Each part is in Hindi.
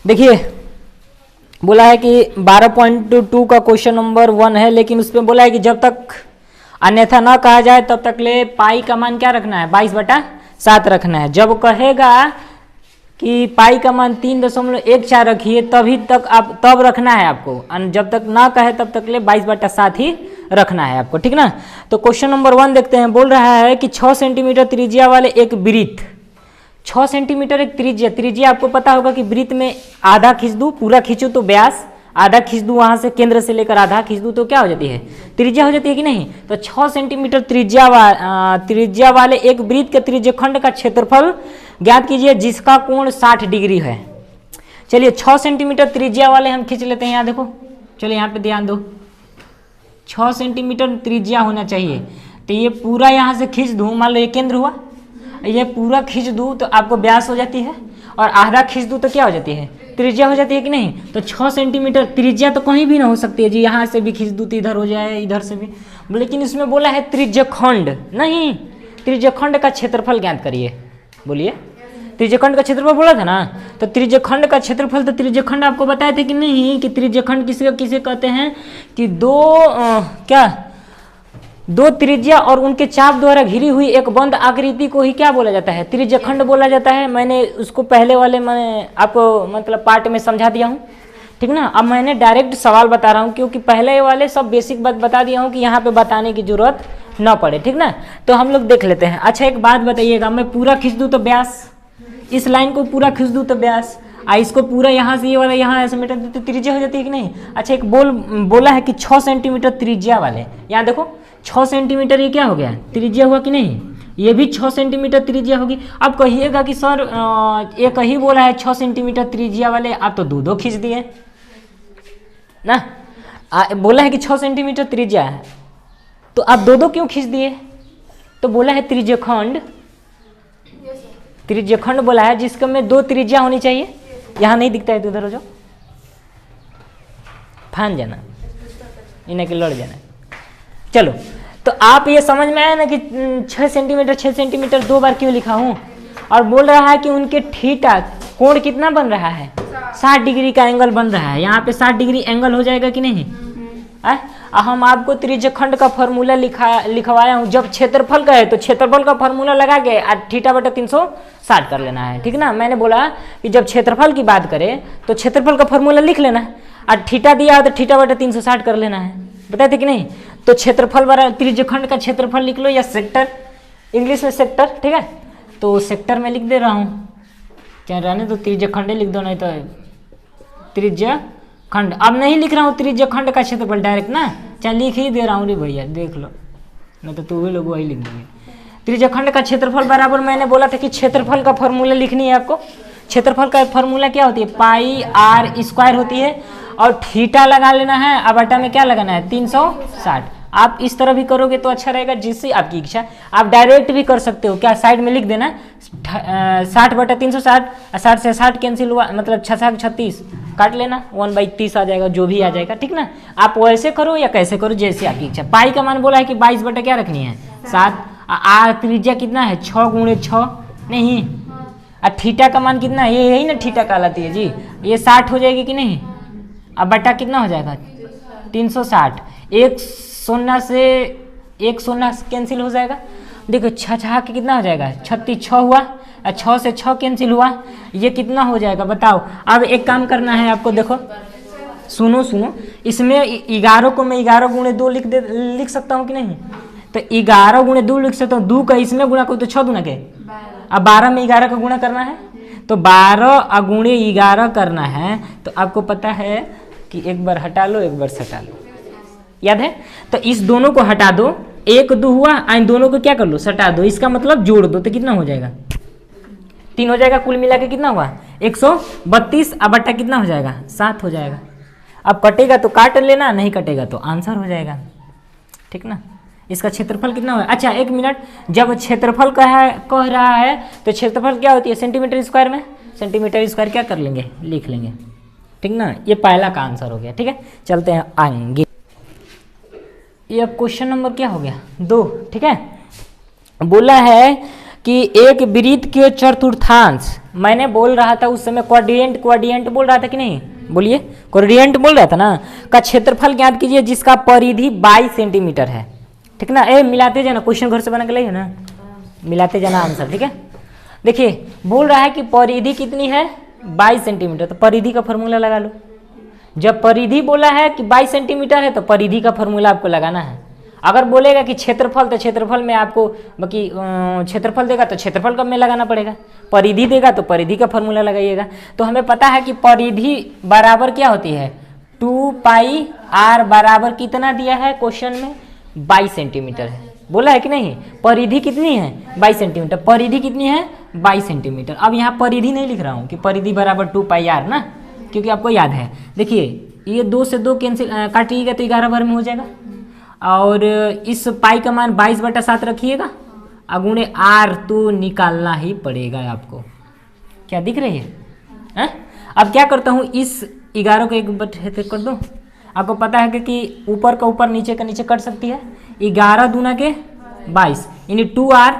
देखिए बोला है कि 12.2 का क्वेश्चन नंबर 1 है, लेकिन उसमें बोला है कि जब तक अन्यथा ना कहा जाए तब तक ले पाई का मान क्या रखना है, 22/7 रखना है। जब कहेगा कि पाई का मान 3.14 रखिए तभी तक आप तब रखना है आपको, जब तक ना कहे तब तक ले 22/7 ही रखना है आपको, ठीक ना। तो क्वेश्चन नंबर 1 देखते हैं। बोल रहा है कि 6 सेंटीमीटर त्रिज्या वाले एक वृत्त, 6 सेंटीमीटर एक त्रिज्या, त्रिज्या आपको पता होगा कि वृत्त में आधा खींच दूं, पूरा खींचूं तो व्यास, आधा खींच दूं वहां से केंद्र से लेकर आधा खींच दूं तो क्या हो जाती है, त्रिज्या हो जाती है कि नहीं। तो 6 सेंटीमीटर त्रिज्या वाले एक वृत्त के त्रिज्यखंड का क्षेत्रफल ज्ञात कीजिए जिसका कोण 60 डिग्री है। चलिए 6 सेंटीमीटर त्रिज्या वाले हम खींच लेते हैं, यहाँ देखो, चलिए यहाँ पे ध्यान दो, 6 सेंटीमीटर त्रिज्या होना चाहिए। तो ये पूरा यहाँ से खींच दूं, मान लो ये केंद्र हुआ, ये पूरा खींच दूं तो आपको व्यास हो जाती है, और आधा खींच दूं तो क्या हो जाती है, त्रिज्या हो जाती है कि नहीं। तो 6 सेंटीमीटर त्रिज्या तो कहीं भी ना हो सकती है जी, यहाँ से भी खींच दूं तो इधर हो जाए, इधर से भी, लेकिन इसमें बोला है त्रिज्यखंड, नहीं त्रिज्यखंड का क्षेत्रफल ज्ञात करिए। बोलिए, त्रिज्यखंड का क्षेत्रफल बोला था ना, तो त्रिज्यखंड का क्षेत्रफल, तो त्रिज्यखंड आपको बताए थे कि नहीं कि त्रिज्यखंड किसे कहते हैं कि दो त्रिज्या और उनके चाप द्वारा घिरी हुई एक बंद आकृति को ही क्या बोला जाता है, त्रिज्यखंड बोला जाता है। मैंने उसको पहले वाले मैंने आपको मतलब पार्ट में समझा दिया हूँ, ठीक ना। अब मैंने डायरेक्ट सवाल बता रहा हूँ, क्योंकि पहले वाले सब बेसिक बात बता दिया हूँ कि यहाँ पे बताने की जरूरत ना पड़े, ठीक ना। तो हम लोग देख लेते हैं। अच्छा एक बात बताइएगा, मैं पूरा खींच दूँ तो व्यास, इस लाइन को पूरा खींच दूँ तो व्यास, इसको पूरा यहाँ से ये वाला यहाँ ऐसे मिटा देते तो त्रिज्या हो जाती है कि नहीं। अच्छा एक बोला है कि 6 सेंटीमीटर त्रिज्या वाले, यहाँ देखो 6 सेंटीमीटर ये क्या हो गया, त्रिज्या हुआ कि नहीं, ये भी 6 सेंटीमीटर त्रिज्या होगी। अब कहिएगा कि सर एक ही बोला है 6 सेंटीमीटर त्रिज्या वाले, आप तो दो खींच दिए ना। बोला है कि 6 सेंटीमीटर त्रिज्या है तो आप दो क्यों खींच दिए। तो बोला है त्रिज्यखंड, त्रिज्यखंड बोला है जिसका में 2 त्रिज्या होनी चाहिए। यहाँ नहीं दिखता है तो उधर हो जाओ, फान जाना, इन्हें के लड़ जाना। चलो तो आप ये समझ में आया ना कि 6 सेंटीमीटर 2 बार क्यों लिखा हूँ। और बोल रहा है कि उनके थीटा कोण कितना बन रहा है, 60 डिग्री का एंगल बन रहा है। यहाँ पे 60 डिग्री एंगल हो जाएगा कि नहीं। हम आपको त्रिज्यखंड का फॉर्मूला लिखवाया हूँ। जब क्षेत्रफल का है तो क्षेत्रफल का फॉर्मूला लगा के θ/360 कर लेना है, ठीक ना। मैंने बोला कि जब क्षेत्रफल की बात करें तो क्षेत्रफल का फॉर्मूला लिख लेना है, और थीटा दिया तो θ/360 कर लेना है, बताए थे कि नहीं। तो क्षेत्रफल वाला त्रिज्यखंड का क्षेत्रफल लिख लो, या सेक्टर, इंग्लिश में सेक्टर, ठीक है। तो सेक्टर में लिख दे रहा हूँ, क्या रहने तो त्रिज्यखंड लिख दो, नहीं तो त्रिज्यखंड। अब नहीं लिख रहा हूँ त्रिज्यखंड का क्षेत्रफल डायरेक्ट ना, चाहे लिख ही दे रहा हूँ रे भैया, देख लो, नहीं तो तू भी लोग वही लिख देंगे। त्रिज्यखंड का क्षेत्रफल बराबर, मैंने बोला था कि क्षेत्रफल का फॉर्मूला लिखनी है आपको। क्षेत्रफल का फॉर्मूला क्या होती है, πr² होती है, और थीटा लगा लेना है, अब बटा में क्या लगाना है 360। आप इस तरह भी करोगे तो अच्छा रहेगा, जिससे आपकी इच्छा। आप डायरेक्ट भी कर सकते हो, क्या साइड में लिख देना 60/360, 60 से 60 कैंसिल हुआ, मतलब 6 36 काट लेना, 1/30 आ जाएगा, जो भी आ जाएगा, ठीक ना। आप वैसे करो या कैसे करो, जैसे आपकी इच्छा। पाई का मान बोला है कि 22 बटा क्या रखनी है 7, आर त्रिज्या कितना है 6 × 6 नहीं, और थीटा का मान कितना है, ये यही ना थीटा कहलाती है जी, ये 60 हो जाएगी कि नहीं। अब बटा कितना हो जाएगा 360, एक शून्य से एक शून्य कैंसिल हो जाएगा। देखो 6 के कितना हो जाएगा 36, 6 हुआ, और 6 से 6 कैंसिल हुआ, ये कितना हो जाएगा बताओ। अब एक काम करना है आपको, देखो सुनो, इसमें 11 को मैं 11 × 2 लिख सकता हूँ कि नहीं। तो 11 × 2 लिख सकता हूँ, 2 का इसमें गुणा करो तो 6 दूना के, अब 12 में 11 का गुणा करना है, तो 12 × 11 करना है। तो आपको पता है कि एक बार हटा लो, एक बार सटा लो, याद है। तो इस दोनों को हटा दो, 1 2 हुआ, इन दोनों को क्या कर लो सटा दो, इसका मतलब जोड़ दो, तो कितना हो जाएगा 3 हो जाएगा। कुल मिला के कितना हुआ 132, अब बट्टा कितना हो जाएगा 7 हो जाएगा। अब कटेगा तो काट लेना, नहीं कटेगा तो आंसर हो जाएगा, ठीक ना। इसका क्षेत्रफल कितना हुआ। अच्छा एक मिनट, जब क्षेत्रफल कह रहा है तो क्षेत्रफल क्या होती है सेंटीमीटर स्क्वायर में, सेंटीमीटर स्क्वायर क्या कर लेंगे लिख लेंगे, ठीक ना। ये पहला का आंसर हो गया, ठीक है। चलते हैं आगे, ये क्वेश्चन नंबर क्या हो गया 2, ठीक है। बोला है कि एक वृत्त के चतुर्थांश, मैंने बोल रहा था उस समय क्वाड्रिएंट बोल रहा था कि नहीं, बोलिए क्वाड्रिएंट बोल रहा था ना, का क्षेत्रफल ज्ञात कीजिए जिसका परिधि 22 सेंटीमीटर है, ठीक ना। ए मिलाते जाना, क्वेश्चन घर से बना के लाइए ना, मिलाते जाना आंसर, ठीक है। देखिए बोल रहा है कि परिधि कितनी है 22 सेंटीमीटर, तो परिधि का फॉर्मूला लगा लो। जब परिधि बोला है कि 22 सेंटीमीटर है तो परिधि का फॉर्मूला आपको लगाना है। अगर बोलेगा कि क्षेत्रफल, तो क्षेत्रफल में आपको बाकी क्षेत्रफल देगा तो क्षेत्रफल का में लगाना पड़ेगा, परिधि देगा तो परिधि का फॉर्मूला लगाइएगा। तो हमें पता है कि परिधि बराबर क्या होती है 2 पाई r बराबर कितना दिया है क्वेश्चन में 22 सेंटीमीटर है, बोला है कि नहीं। परिधि कितनी है 22 सेंटीमीटर, परिधि कितनी है 22 सेंटीमीटर। अब यहाँ परिधि नहीं लिख रहा हूँ कि परिधि बराबर 2 पाई r ना, क्योंकि आपको याद है। देखिए ये 2 से 2 कैंसिल काटिएगा तो 11 बार में हो जाएगा, और इस पाई का मान 22/7 रखिएगा, अगुणे r तो निकालना ही पड़ेगा आपको। क्या दिख रही है? अब क्या करता हूँ, इस 11 को 1/8 कर दूँ। आपको पता है कि ऊपर का ऊपर नीचे का नीचे कट सकती है। 11 दूना के 22 यानी 2r,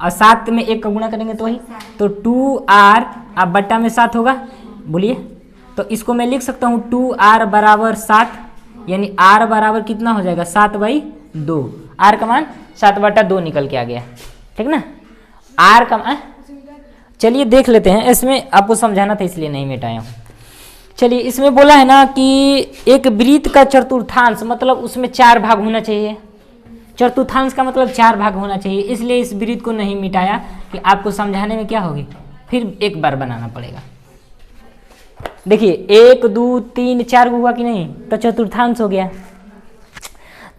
और 7 में 1 का गुणा करेंगे तो वही, तो 2r अब बट्टा में 7 होगा, बोलिए। तो इसको मैं लिख सकता हूँ 2r बराबर 7, यानी r बराबर कितना हो जाएगा 7/2, r का मान 7/2 निकल के आ गया, ठीक ना। r का मान, चलिए देख लेते हैं, इसमें आपको समझाना था इसलिए नहीं मिटाया हूँ। चलिए इसमें बोला है ना कि एक वृत्त का चतुर्थांश, मतलब उसमें 4 भाग होना चाहिए। चतुर्थांश का मतलब 4 भाग होना चाहिए, इसलिए इस वृत्त को नहीं मिटाया कि आपको समझाने में क्या होगी, फिर एक बार बनाना पड़ेगा। देखिए 1 2 3 4 हुआ कि नहीं, तो चतुर्थांश हो गया।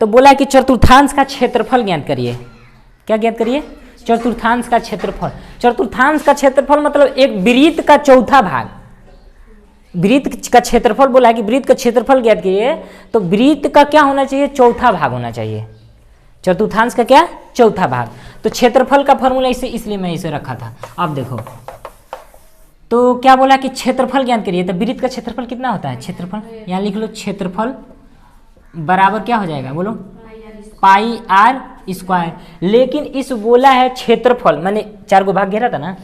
तो बोला है कि चतुर्थांश का क्षेत्रफल ज्ञात करिए। क्या ज्ञात करिए? चतुर्थांश का क्षेत्रफल। चतुर्थांश का क्षेत्रफल मतलब एक वृत्त का चौथा भाग। वृत्त का क्षेत्रफल बोला है कि वृत्त का क्षेत्रफल ज्ञात कीजिए, तो वृत्त का क्या होना चाहिए, चौथा भाग होना चाहिए। चतुर्थांश का क्या, चौथा भाग। तो क्षेत्रफल का फॉर्मूला इसलिए मैं इसे रखा था। अब देखो तो क्या बोला कि क्षेत्रफल ज्ञात करिए, तो वृत्त का क्षेत्रफल कितना होता है, क्षेत्रफल यहाँ लिख लो, क्षेत्रफल बराबर क्या हो जाएगा, बोलो पाई r स्क्वायर। लेकिन इस बोला है क्षेत्रफल, मैंने 4 को भाग घेरा था ना,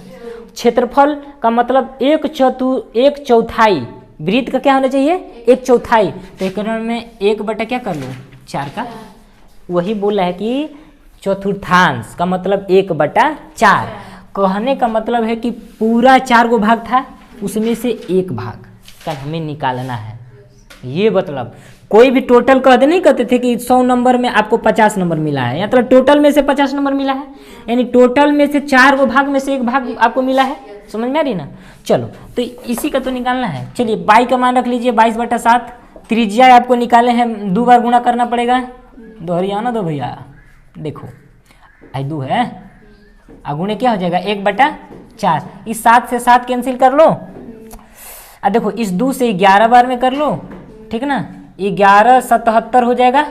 क्षेत्रफल का मतलब 1/4 वृत्त का क्या होना चाहिए 1/4। तो एक में 1 क्या कर लो 4 का, वही बोला है कि चतुर्थांश का मतलब 1/4। कहने का मतलब है कि पूरा 4 गो भाग था, उसमें से 1 भाग का हमें निकालना है। ये मतलब कोई भी टोटल कहते नहीं, कहते थे कि 100 नंबर में आपको 50 नंबर मिला है, या मतलब टोटल में से 50 नंबर मिला है, यानी टोटल में से 4 गो भाग में से 1 भाग आपको मिला है। समझ में आ रही ना। चलो तो इसी का तो निकालना है। चलिए बाई का मान रख लीजिए 22/7। त्रिज्या आपको निकाले हैं, 2 बार गुणा करना पड़ेगा। दोहरिया ना दो भैया, देखो आई 2 है, अगुणे क्या हो जाएगा 1/4। इस 7 से 7 कैंसिल कर लो, अब देखो इस 2 से 11 बार में कर लो, ठीक ना। 11 77 हो जाएगा,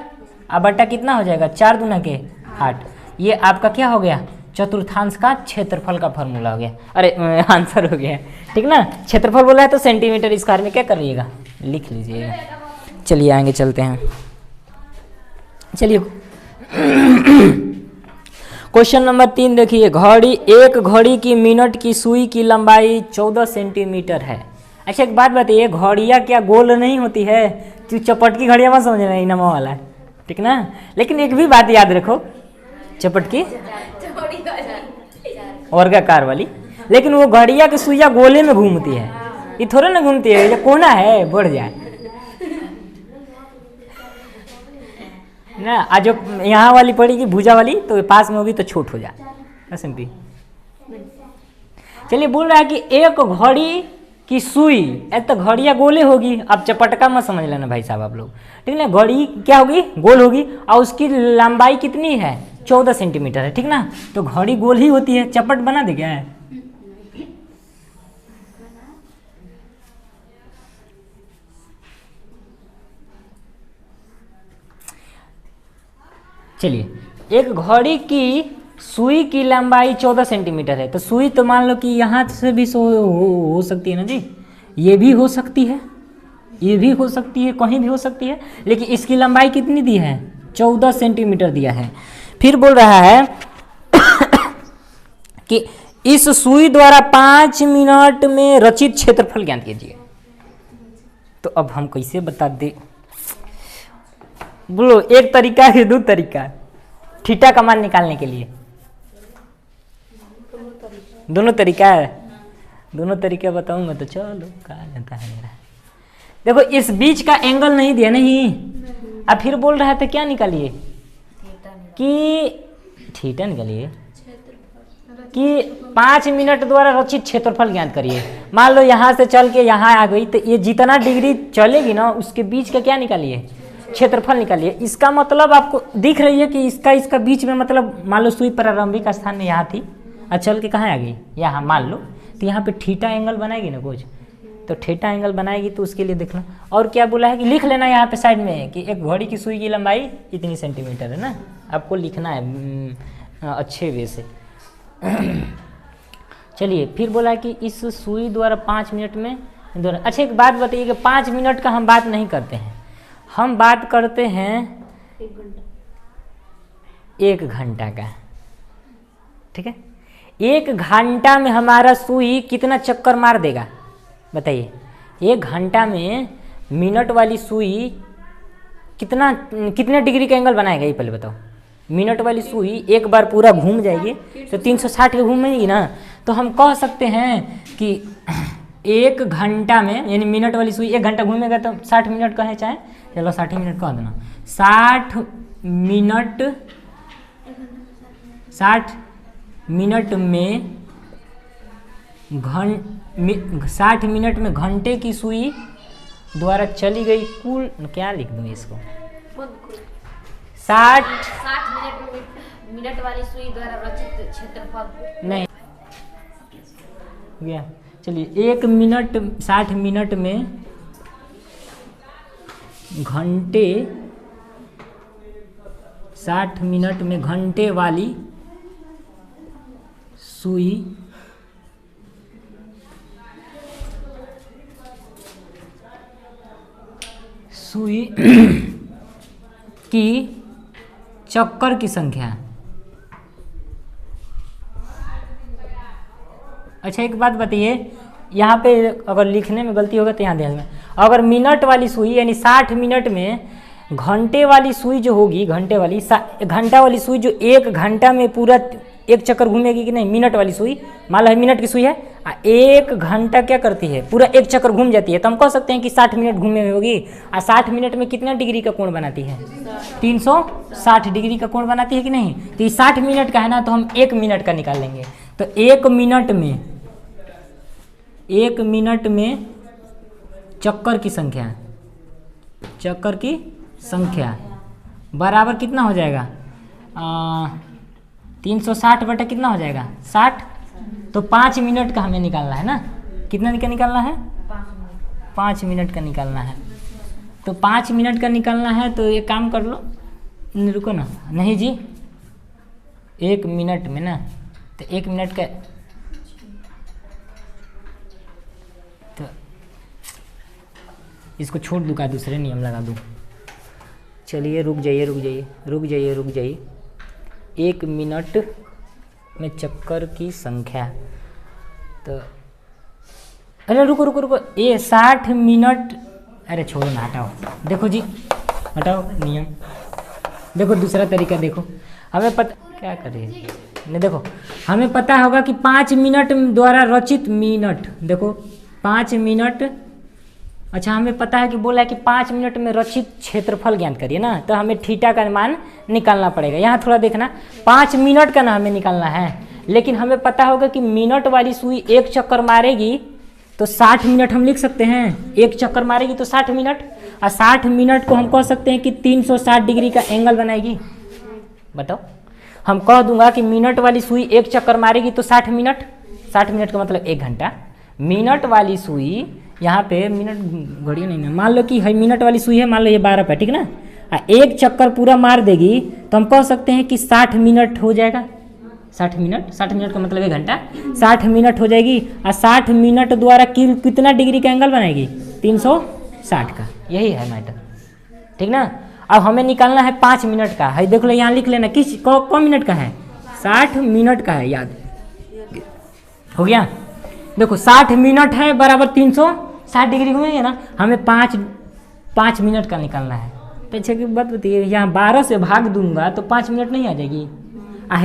अब बट्टा कितना हो जाएगा 4 दूना के 8। ये आपका क्या हो गया, चतुर्थांश का क्षेत्रफल का फॉर्मूला हो गया, अरे आंसर हो गया, ठीक ना। क्षेत्रफल बोला है तो सेंटीमीटर स्क्वायर में क्या करिएगा, लिख लीजिएगा। चलिए आगे चलते हैं। चलिए क्वेश्चन नंबर 3 देखिए, एक घड़ी की मिनट की सुई की लंबाई 14 सेंटीमीटर है। अच्छा एक बात बताइए, घड़ियाँ क्या गोल नहीं होती है? तो चपट की घड़ियाँ मत समझना, इनमा वाला है, ठीक ना। लेकिन एक भी बात याद रखो, चपट की वर्गाकार वाली, लेकिन वो घड़िया की सुइया गोले में घूमती है, ये थोड़ा ना घूमती है, ये कोना है बढ़ जाए ना। आज जो यहाँ वाली पड़ेगी भुजा वाली, तो पास में होगी तो छोट हो जाए समझी। चलिए बोल रहा है कि एक घड़ी की सुई, एक तो घड़िया गोले होगी, अब चपटका मत समझ लेना भाई साहब आप लोग, ठीक ना। घड़ी क्या होगी, गोल होगी, और उसकी लंबाई कितनी है 14 सेंटीमीटर है, ठीक ना। तो घड़ी गोल ही होती है, चपट बना दे क्या है। चलिए एक घड़ी की सुई की लंबाई 14 सेंटीमीटर है, तो सुई तो मान लो कि यहाँ से भी हो सकती है ना जी, ये भी हो सकती है, ये भी हो सकती है, कहीं भी हो सकती है, लेकिन इसकी लंबाई कितनी दी है 14 सेंटीमीटर दिया है। फिर बोल रहा है कि इस सुई द्वारा 5 मिनट में रचित क्षेत्रफल ज्ञात कीजिए। तो अब हम कैसे बता दे, बोलो एक तरीका है, दो तरीका थीटा का मान निकालने के लिए? दोनों तरीका है, दोनों तरीके बताऊंगा तो चलो कहा जाता है मेरा। देखो इस बीच का एंगल नहीं दिया नहीं, अब फिर बोल रहा था क्या निकालिए कि थीटा निकालिए कि 5 मिनट द्वारा रचित क्षेत्रफल ज्ञात करिए। मान लो यहाँ से चल के यहाँ आ गई, तो ये जितना डिग्री चलेगी ना उसके बीच का क्या निकालिए, क्षेत्रफल निकालिए। इसका मतलब आपको दिख रही है कि इसका बीच में मतलब मान लो सुई प्रारंभिक स्थान में यहाँ थी और चल के कहाँ आ गई, यहाँ मान लो, तो यहाँ पे थीटा एंगल बनाएगी ना कुछ, तो थीटा एंगल बनाएगी तो उसके लिए देखना। और क्या बोला है कि लिख लेना यहाँ पे साइड में कि एक घड़ी की सुई की लंबाई इतनी सेंटीमीटर है ना, आपको लिखना है अच्छे वे से। चलिए फिर बोला है कि इस सुई द्वारा 5 मिनट में द्वारा। अच्छा एक बात बताइए कि 5 मिनट का हम बात नहीं करते हैं, हम बात करते हैं 1 घंटा का, ठीक है। 1 घंटा में हमारा सुई कितना चक्कर मार देगा बताइए? 1 घंटा में मिनट वाली सुई कितने डिग्री का एंगल बनाएगा ये पहले बताओ। मिनट वाली सुई एक बार पूरा घूम जाएगी तो 360 के घूमेगी ना, तो हम कह सकते हैं कि 1 घंटा में, यानी मिनट वाली सुई 1 घंटा घूमेगा तो 60 मिनट कहें चाहे, चलो 60 मिनट कह देना, 60 मिनट में 60 मिनट में घंटे की सुई द्वारा चली गई कुल, क्या लिख दूँ इसको, 60 मिनट वाली सुई द्वारा रचित क्षेत्रफल नहीं गया। चलिए 1 मिनट 60 मिनट में घंटे, 60 मिनट में घंटे वाली सुई की चक्कर की संख्या। अच्छा एक बात बताइए, यहाँ पे अगर लिखने में गलती होगा तो यहाँ ध्यान में, अगर मिनट वाली सुई यानी 60 मिनट में घंटे वाली सुई जो होगी, घंटा वाली सुई जो 1 घंटा में पूरा 1 चक्कर घूमेगी कि नहीं, मिनट वाली सुई, मान लो मिनट की सुई है, 1 घंटा क्या करती है, पूरा 1 चक्कर घूम जाती है, तो हम कह सकते हैं कि 60 मिनट घूमे हुई होगी। और 60 मिनट में कितना डिग्री का कोण बनाती है, 360 डिग्री का कोण बनाती है कि नहीं। तो ये 60 मिनट का है ना, तो हम 1 मिनट का निकाल लेंगे। तो 1 मिनट में चक्कर की संख्या बराबर कितना हो जाएगा, 360 बटा कितना हो जाएगा 60, तो 5 मिनट का हमें निकालना है ना। कितना का निकालना है, 5 मिनट का निकालना है। तो 5 मिनट का निकालना है तो एक काम कर लो, रुको ना, नहीं जी 1 मिनट में ना, तो 1 मिनट का, तो इसको छोड़ दूँ का दूसरे नियम लगा दूँ। चलिए रुक जाइए 1 मिनट में चक्कर की संख्या, तो अरे रुको ये 60 मिनट, अरे छोड़ो ना, हटाओ, देखो जी हटाओ नियम, देखो दूसरा तरीका देखो, हमें पता क्या करें नहीं, देखो हमें पता होगा कि 5 मिनट द्वारा रचित मिनट, देखो 5 मिनट, अच्छा हमें पता है कि बोला है कि 5 मिनट में रचित क्षेत्रफल ज्ञात करिए ना, तो हमें थीटा का मान निकालना पड़ेगा। यहाँ थोड़ा देखना, 5 मिनट का ना हमें निकालना है, लेकिन हमें पता होगा कि मिनट वाली सुई 1 चक्कर मारेगी तो 60 मिनट हम लिख सकते हैं, 1 चक्कर मारेगी तो 60 मिनट, और 60 मिनट को हम कह सकते हैं कि 360 डिग्री का एंगल बनाएगी। बताओ, हम कह दूंगा कि मिनट वाली सुई 1 चक्कर मारेगी तो 60 मिनट का मतलब 1 घंटा, मिनट वाली सुई, यहाँ पे मिनट घड़ी नहीं ना, मान लो कि है मिनट वाली सुई है, मान लो ये 12 पे, ठीक ना, 1 चक्कर पूरा मार देगी तो हम कह सकते हैं कि 60 मिनट हो जाएगा। 60 मिनट का मतलब 1 घंटा, 60 मिनट हो जाएगी, और 60 मिनट द्वारा कितना डिग्री का एंगल बनाएगी, 360 का, यही है मैटर, ठीक ना। अब हमें निकालना है 5 मिनट का, है देख लो यहाँ लिख लेना, कौन मिनट का है, 60 मिनट का है, याद हो गया। देखो 60 मिनट है बराबर 360 डिग्री घूमेंगे ना, हमें 5 मिनट का निकालना है। तो अच्छा की बात बताइए, यहाँ 12 से भाग दूंगा तो 5 मिनट नहीं आ जाएगी,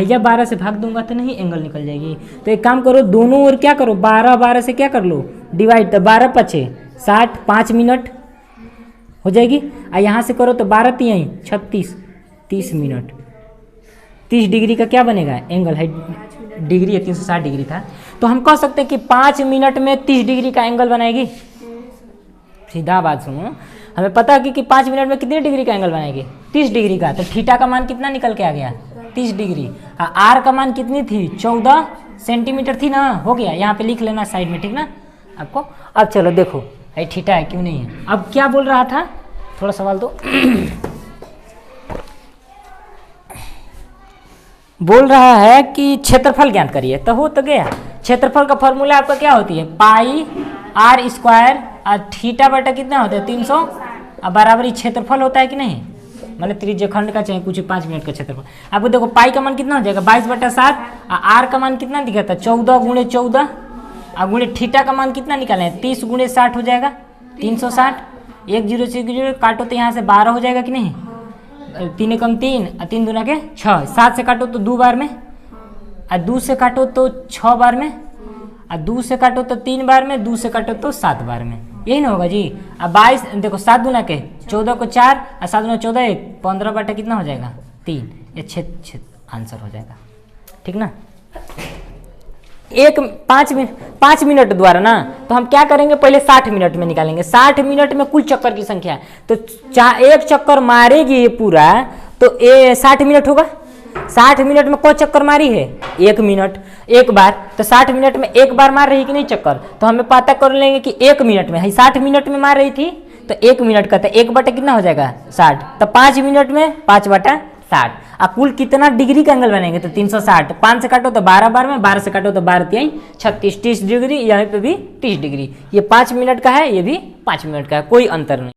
या 12 से भाग दूंगा तो नहीं एंगल निकल जाएगी। तो एक काम करो, दोनों ओर क्या करो, 12 से क्या कर लो डिवाइड, तो 12 पचे 60, 5 मिनट हो जाएगी। और यहाँ से करो तो 12 3 36, 30 मिनट। 30 डिग्री का क्या बनेगा एंगल है, डिग्री है 360 डिग्री था, तो हम कह सकते हैं कि 5 मिनट में 30 डिग्री का एंगल बनाएगी। सीधा बात सुनो, हमें पता है कि 5 मिनट में कितने डिग्री का एंगल बनाएगी, 30 डिग्री का। तो थीटा का मान कितना निकल के आ गया, 30 डिग्री। आर का मान कितनी थी, 14 सेंटीमीटर थी ना। हो गया, यहाँ पे लिख लेना साइड में, ठीक ना आपको। अब चलो देखो ये थीटा है क्यों नहीं है। अब क्या बोल रहा था, थोड़ा सवाल तो बोल रहा है कि क्षेत्रफल ज्ञात करिए, तो हो तो गया। क्षेत्रफल का फॉर्मूला आपका क्या होती है, पाई आर स्क्वायर और थीटा बटा कितना होता है 300 और बराबर ही क्षेत्रफल होता है कि नहीं, मतलब त्रिज्यखंड का चाहे कुछ 5 मिनट का क्षेत्रफल। आपको देखो पाई का मान कितना हो जाएगा 22/7, और आर का मान कितना दिखाता है 14 × 14, और गुणे थीटा का मान कितना निकाले हैं 30 × 60 हो जाएगा 360। 1 0 से 1 0 काटो तो यहाँ से 12 हो जाएगा कि नहीं, 3 एकम 3 और 3 दूना के 6, 7 से काटो तो 2 बार में, और 2 से काटो तो 6 बार में, और 2 से काटो तो 3 बार में, 2 से काटो तो 7 बार में, यही ना होगा जी। अब 22 देखो 7 दूना के 14 को 4 और 7 दूना 14 15 बटा कितना हो जाएगा 3, ये 6 आंसर हो जाएगा, ठीक ना। 5 मिनट द्वारा ना, तो हम क्या करेंगे पहले 60 मिनट में निकालेंगे। 60 मिनट में कुल चक्कर की संख्या है, तो एक चक्कर मारेगी ये पूरा, तो ये 60 मिनट होगा। 60 मिनट में कौन चक्कर मारी है, 1 मिनट, एक बार। तो 60 मिनट में एक बार मार रही कि नहीं चक्कर, तो हमें पता कर लेंगे कि 1 मिनट में है, 60 मिनट में मार रही थी तो 1 मिनट का, तो 1 बटा कितना हो जाएगा 60, तो 5 मिनट में 5/60। और कुल कितना डिग्री का एंगल बनेंगे, तो 360। 5 से काटो तो 12 बार में, 12 से काटो तो 12 3 36, 30 डिग्री, यहाँ पे भी 30 डिग्री। ये 5 मिनट का है, ये भी 5 मिनट का है, कोई अंतर नहीं।